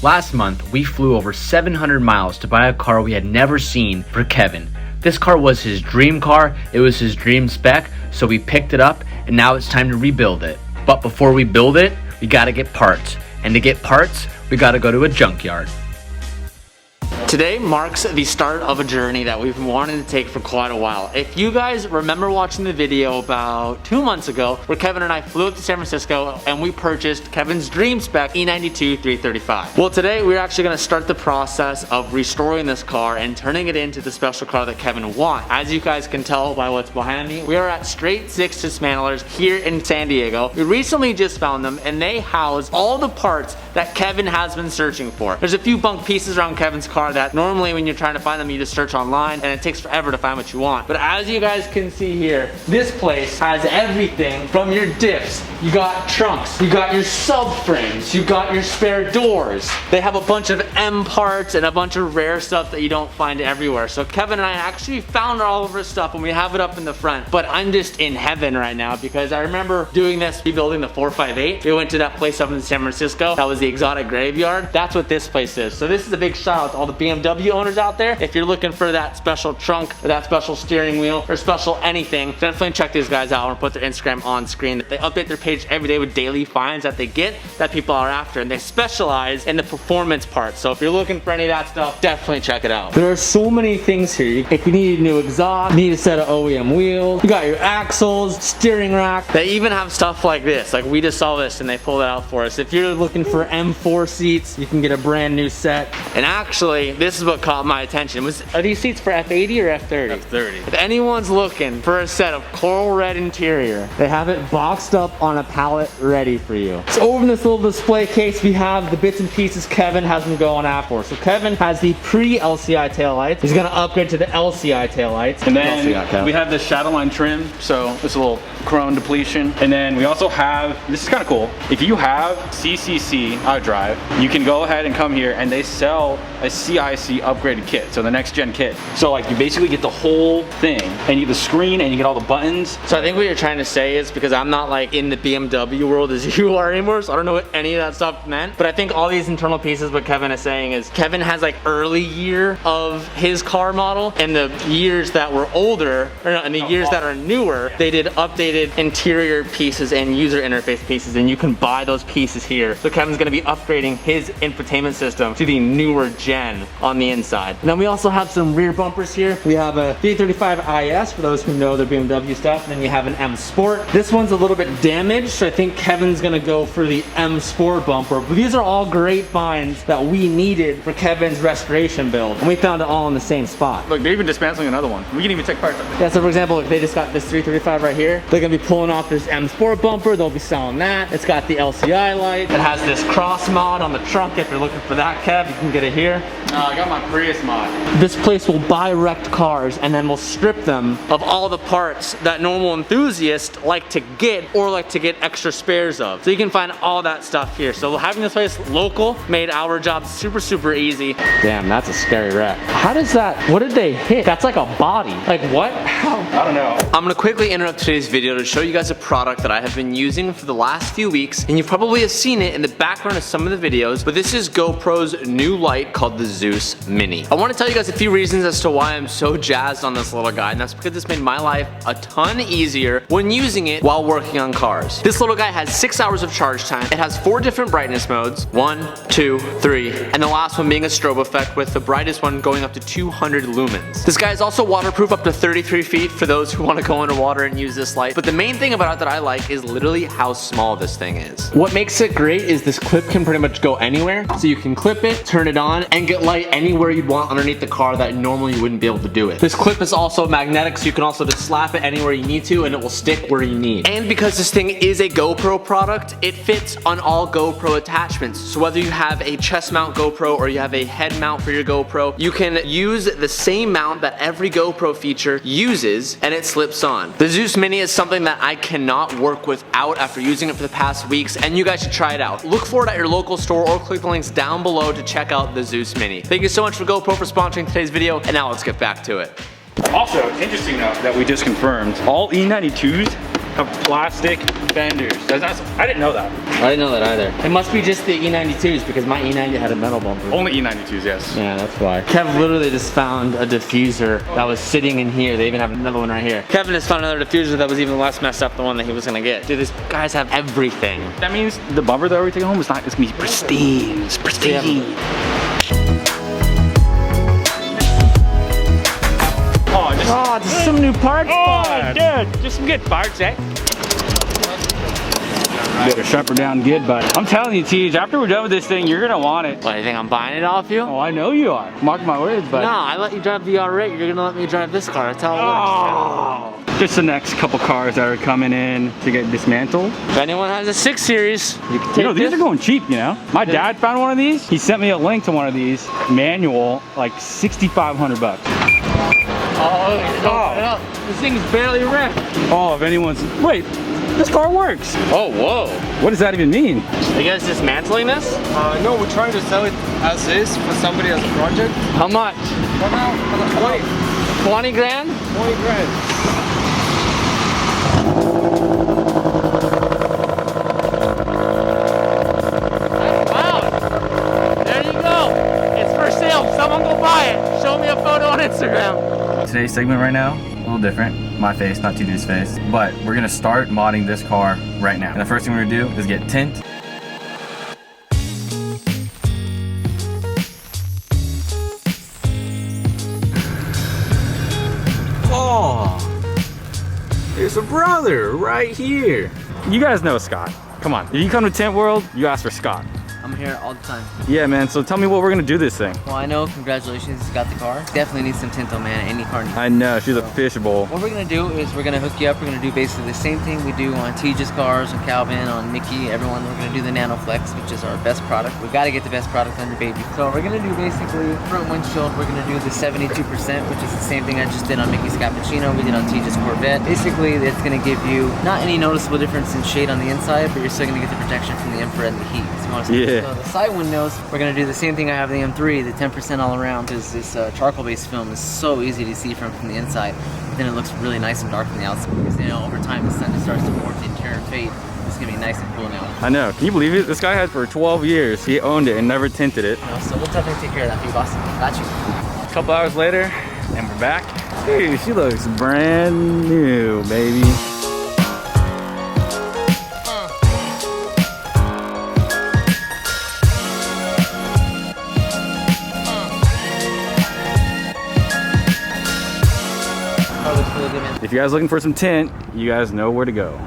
Last month, we flew over 700 miles to buy a car we had never seen for Kevin. This car was his dream car, it was his dream spec, so we picked it up and now it's time to rebuild it. But before we build it, we gotta get parts. And to get parts, we gotta go to a junkyard. Today marks the start of a journey that we've been wanting to take for quite a while. If you guys remember watching the video about 2 months ago where Kevin and I flew up to San Francisco and we purchased Kevin's dream spec E92 335. Well, today we're actually going to start the process of restoring this car and turning it into the special car that Kevin wants. As you guys can tell by what's behind me, we are at Straight Six Dismantlers here in San Diego. We recently just found them and they house all the parts that Kevin has been searching for. There's a few bunk pieces around Kevin's car that normally when you're trying to find them, you just search online and it takes forever to find what you want. But as you guys can see here, this place has everything from your diffs. You got trunks, you got your subframes, you got your spare doors. They have a bunch of M parts and a bunch of rare stuff that you don't find everywhere. So Kevin and I actually found all of our stuff and we have it up in the front. But I'm just in heaven right now because I remember doing this, rebuilding the 458. We went to that place up in San Francisco. That was the Exotic Graveyard. That's what this place is. So this is a big shout out to all the BMW owners out there. If you're looking for that special trunk or that special steering wheel or special anything, definitely check these guys out and put their Instagram on screen. They update their page every day with daily finds that they get that people are after, and they specialize in the performance part. So if you're looking for any of that stuff, definitely check it out. There are so many things here. If you need a new exhaust, need a set of OEM wheels, you got your axles, steering rack. They even have stuff like this. Like we just saw this and they pulled it out for us. If you're looking for M4 seats, you can get a brand new set. And actually, this is what caught my attention. Are these seats for F80 or F30? F30. If anyone's looking for a set of coral red interior, they have it boxed up on a pallet ready for you. So over in this little display case, we have the bits and pieces Kevin has been going after. So Kevin has the pre-LCI taillights. He's gonna upgrade to the LCI taillights. And then we have the Shadowline trim, so it's a little chrome depletion. And then we also have, this is kind of cool, if you have CCC drive, you can go ahead and come here and they sell a CIC upgraded kit, so the next gen kit. So like you basically get the whole thing and you get the screen and you get all the buttons. So I think what you're trying to say is, because I'm not like in the BMW world as you are anymore, so I don't know what any of that stuff meant, but I think all these internal pieces, what Kevin is saying is Kevin has like early year of his car model, and the years that were older, or no, and the years that are newer, they did updated interior pieces and user interface pieces, and you can buy those pieces here. So Kevin's gonna be upgrading his infotainment system to the newer gen on the inside. And then we also have some rear bumpers here. We have a 335 IS for those who know their BMW stuff, and then you have an M Sport. This one's a little bit damaged, so I think Kevin's gonna go for the M Sport bumper. But these are all great finds that we needed for Kevin's restoration build, and we found it all in the same spot. Look, they're even dismantling another one. We can even take parts of it. Yeah, so for example, if they just got this 335 right here, they're gonna be pulling off this M Sport bumper. They'll be selling that. It's got the LCI light. It has this cross mod on the trunk. If you're looking for that, Kev, you can get it here. I got my Prius mod. This place will buy wrecked cars and then we'll strip them of all the parts that normal enthusiasts like to get or like to get extra spares of. So you can find all that stuff here. So having this place local made our job super, super easy. Damn, that's a scary wreck. How does that, what did they hit? That's like a body. Like what? How? I don't know. I'm gonna quickly interrupt today's video to show you guys a product that I have been using for the last few weeks, and you probably have seen it in the background of some of the videos, but this is GoPro's new light called the Zeus Mini. I want to tell you guys a few reasons as to why I'm so jazzed on this little guy, and that's because it's made my life a ton easier when using it while working on cars. This little guy has 6 hours of charge time. It has 4 different brightness modes, 1, 2, 3, and the last one being a strobe effect with the brightest one going up to 200 lumens. This guy is also waterproof up to 33 feet for those who want to go underwater and use this light, but the main thing about it that I like is literally how small this thing is. What makes it great is this clip can pretty much go anywhere, so you can clip it, turn it on, and get light anywhere you'd want underneath the car that normally you wouldn't be able to do it. This clip is also magnetic, so you can also just slap it anywhere you need to and it will stick where you need. And because this thing is a GoPro product, it fits on all GoPro attachments. So whether you have a chest mount GoPro or you have a head mount for your GoPro, you can use the same mount that every GoPro feature uses and it slips on. The Zeus Mini is something that I cannot work without after using it for the past weeks, and you guys should try it out. Look for it at your local store or click the links down below to check out the Zeus Mini. Thank you so much for GoPro for sponsoring today's video, and now let's get back to it. Also, interesting enough that we just confirmed, all E92s of plastic fenders. I didn't know that. I didn't know that either. It must be just the E92s because my E90 had a metal bumper. Only E92s, yes. Yeah, that's why. Kev literally just found a diffuser that was sitting in here. They even have another one right here. Kevin has found another diffuser that was even less messed up than the one that he was gonna get. Dude, these guys have everything. That means the bumper that we're taking home is not, it's gonna be pristine. It's pristine. Oh, just some new parts. Oh, dude, just some good parts, eh? Better sharp her down good, bud. I'm telling you, Tej, after we're done with this thing, you're gonna want it. What, do you think I'm buying it off you? Oh, I know you are. Mark my words, bud. No, I let you drive the R8. You're gonna let me drive this car. That's how it works. Oh. Just the next couple cars that are coming in to get dismantled. If anyone has a 6 Series, you can take You know, these this. are going cheap, you know? My dad found one of these. He sent me a link to one of these. Manual, like $6,500. Oh, this thing's barely wrecked. Oh, if anyone's, wait, this car works. Oh, whoa. What does that even mean? Are you guys dismantling this? No, we're trying to sell it as is for somebody as a project. How much? For now, 20 grand? 20 grand. Wow. There you go. It's for sale. Someone go buy it. Show me a photo on Instagram. Today's segment right now, a little different. My face, not TJ's face. But we're gonna start modding this car right now. And the first thing we're gonna do is get tint. Oh, there's a brother right here. You guys know Scott. Come on, if you come to Tint World, you ask for Scott. I'm here all the time. Yeah, man, so tell me what we're gonna do this thing. Well, I know, congratulations, you got the car. Definitely needs some tint though, man, any car needs. I know, she's a fishbowl. What we're gonna do is we're gonna hook you up. We're gonna do basically the same thing we do on Tej's cars, on Calvin, on Mickey, everyone. We're gonna do the Nano Flex, which is our best product. We gotta get the best product on your baby. So we're gonna do basically front windshield. We're gonna do the 72%, which is the same thing I just did on Mickey's Cappuccino. We did on Tej's Corvette. Basically, it's gonna give you not any noticeable difference in shade on the inside, but you're still gonna get the protection from the infrared and the heat. So, you wanna see Yeah. So the side windows, we're gonna do the same thing I have the M3, the 10% all around, because this charcoal-based film is so easy to see from the inside. Then it looks really nice and dark from the outside. Because, you know, over time the sun just starts to warp the interior and fade. It's gonna be nice and cool now. I know, can you believe it? This guy had for 12 years. He owned it and never tinted it. You know, so we'll definitely take care of that for you, boss. Got you. A couple hours later, and we're back. Dude, she looks brand new, baby. If you guys looking for some tint, you guys know where to go.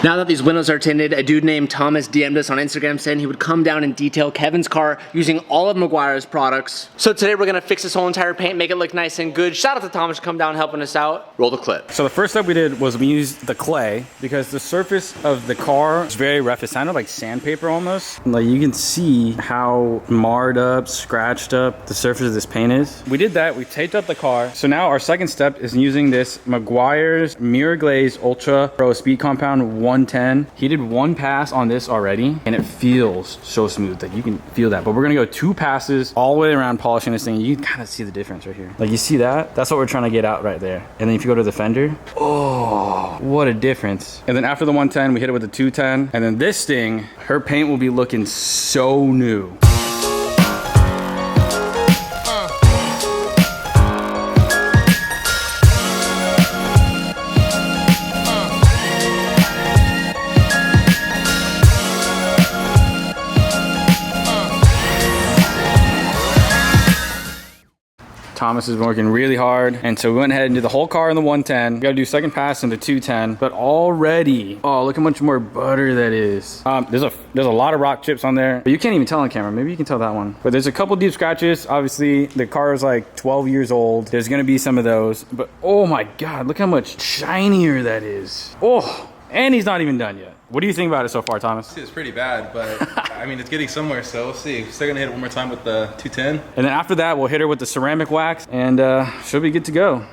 Now that these windows are tinted, a dude named Thomas DM'd us on Instagram saying he would come down and detail Kevin's car using all of Mcguire's products. So today we're gonna fix this whole entire paint, make it look nice and good. Shout out to Thomas for coming down and helping us out. Roll the clip. So the first step we did was we used the clay because the surface of the car is very rough. It sounded like sandpaper almost. Like you can see how marred up, scratched up the surface of this paint is. We did that, we taped up the car. So now our second step is using this Mcguire's Mirror Glaze Ultra Pro Speed Compound 110. He did one pass on this already and it feels so smooth. Like you can feel that. But we're gonna go 2 passes all the way around polishing this thing. You can kind of see the difference right here. Like you see that? That's what we're trying to get out right there. And then if you go to the fender, oh, what a difference. And then after the 110, we hit it with the 210. And then this thing, her paint will be looking so new. Thomas has been working really hard, and so we went ahead and did the whole car in the 110. We gotta do second pass in the 210, but already, oh, look how much more butter that is. There's a lot of rock chips on there, but you can't even tell on camera. Maybe you can tell that one. But there's a couple deep scratches. Obviously, the car is like 12 years old. There's gonna be some of those, but oh my God, look how much shinier that is. Oh, and he's not even done yet. What do you think about it so far, Thomas? It's pretty bad, but I mean, it's getting somewhere, so we'll see. Still gonna hit it one more time with the 210. And then after that, we'll hit her with the ceramic wax, and she'll be good to go.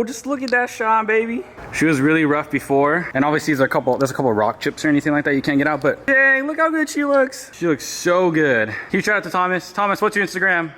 just look at that shine, baby. She was really rough before, and obviously there's a couple rock chips or anything like that you can't get out, but dang, look how good she looks. She looks so good. Huge shout out to Thomas. Thomas, what's your Instagram?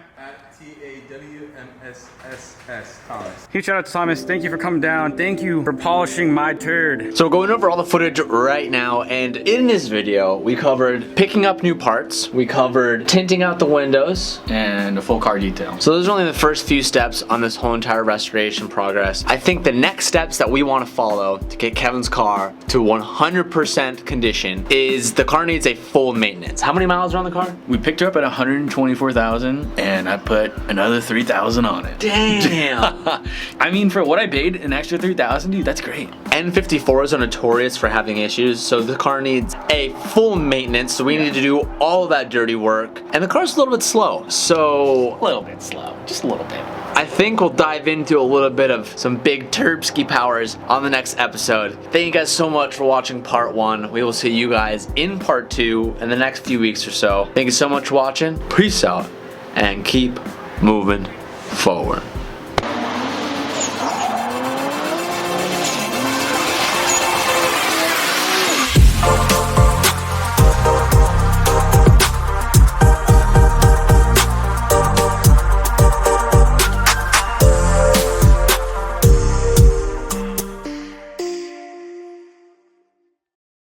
TAWMSSS Thomas. Huge shout out to Thomas. Thank you for coming down. Thank you for polishing my turd. So we're going over all the footage right now, and in this video, we covered picking up new parts, we covered tinting out the windows, And a full car detail. so those are only the first few steps on this whole entire restoration progress. I think the next steps that we want to follow to get Kevin's car to 100% condition is the car needs a full maintenance. How many miles are on the car? We picked her up at 124,000, and I put another 3,000 on it. Damn. I mean, for what I paid, an extra 3,000, dude, that's great. N54s are notorious for having issues, so the car needs a full maintenance, so we need to do all of that dirty work. And the car's a little bit slow, so A little bit slow, just a little bit. I think we'll dive into a little bit of some big Turbski powers on the next episode. Thank you guys so much for watching part 1. We will see you guys in part 2 in the next few weeks or so. Thank you so much for watching. Peace out and keep moving forward.